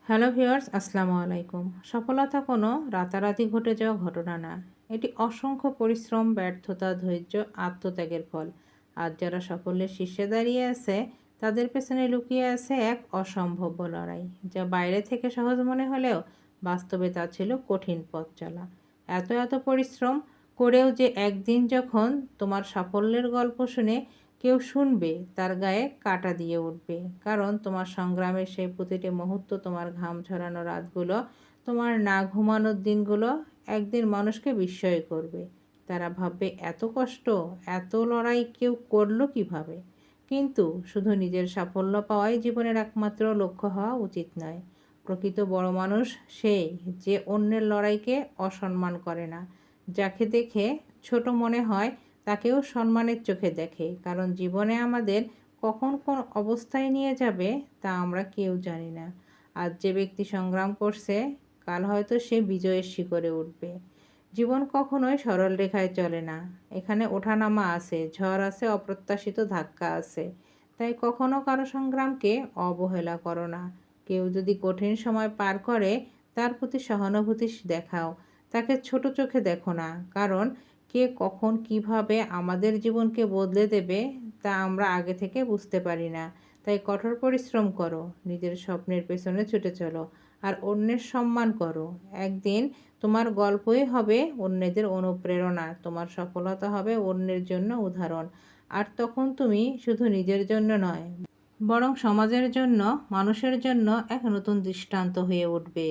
Hello viewers, আসসালামু আলাইকুম। সফলতা কোনো রাতারাতি ঘটে যাওয়া ঘটনা না। এটি অসংখ্য পরিশ্রম, ব্যর্থতা, ধৈর্য, আত্মত্যাগের ফল। আর যারা সাফল্যের শীর্ষে দাঁড়িয়ে আছে, তাদের পেছনে লুকিয়ে আছে এক অসম্ভাব্য লড়াই, যা বাইরে থেকে সহজ মনে হলেও বাস্তবে তা ছিল কঠিন পথ চলা। এত পরিশ্রম করেও যে একদিন যখন তোমার সাফল্যের গল্প শুনে কেউ শুনবে, তার গায়ে কাঁটা দিয়ে উঠবে। কারণ তোমার সংগ্রামের সেই প্রতিটি মুহূর্ত, তোমার ঘাম ঝরানো রাতগুলো, তোমার না ঘুমানোর দিনগুলো একদিন মানুষকে বিস্ময় করবে। তারা ভাববে, এত কষ্ট, এত লড়াই কেউ করলো কিভাবে। কিন্তু শুধু নিজের সাফল্য পাওয়াই জীবনের একমাত্র লক্ষ্য হওয়া উচিত নয়। প্রকৃত বড় মানুষ সেই, যে অন্যের লড়াইকে অসম্মান করে না, যাকে দেখে ছোট মনে হয় তাকেও সম্মানের চোখে দেখে। কারণ জীবনে আমাদের কখন কোন অবস্থায় নিয়ে যাবে তা আমরা কেউ জানি না। আজ যে ব্যক্তি সংগ্রাম করছে, কাল হয়তো সে বিজয়ের শিখরে উঠবে। জীবন কখনোই সরল রেখায় চলে না। এখানে ওঠানামা আছে, ঝড় আছে, অপ্রত্যাশিত ধাক্কা আছে। তাই কখনো কারো সংগ্রামকে অবহেলা করো না। কেউ যদি কঠিন সময় পার করে, তার প্রতি সহানুভূতি দেখাও। তাকে ছোট চোখে দেখো না। কারণ কে কখন কিভাবে আমাদের জীবনকে বদলে দেবে তা আমরা আগে থেকে বুঝতে পারি না। তাই কঠোর পরিশ্রম করো, নিজের স্বপ্নের পেছনে ছুটে চলো, আর অন্যের সম্মান করো। একদিন তোমার গল্পই হবে অন্যদের অনুপ্রেরণা, তোমার সফলতা হবে অন্যের জন্য উদাহরণ। আর তখন তুমি শুধু নিজের জন্য নয়, বরং সমাজের জন্য, মানুষের জন্য এক নতুন দৃষ্টান্ত হয়ে উঠবে।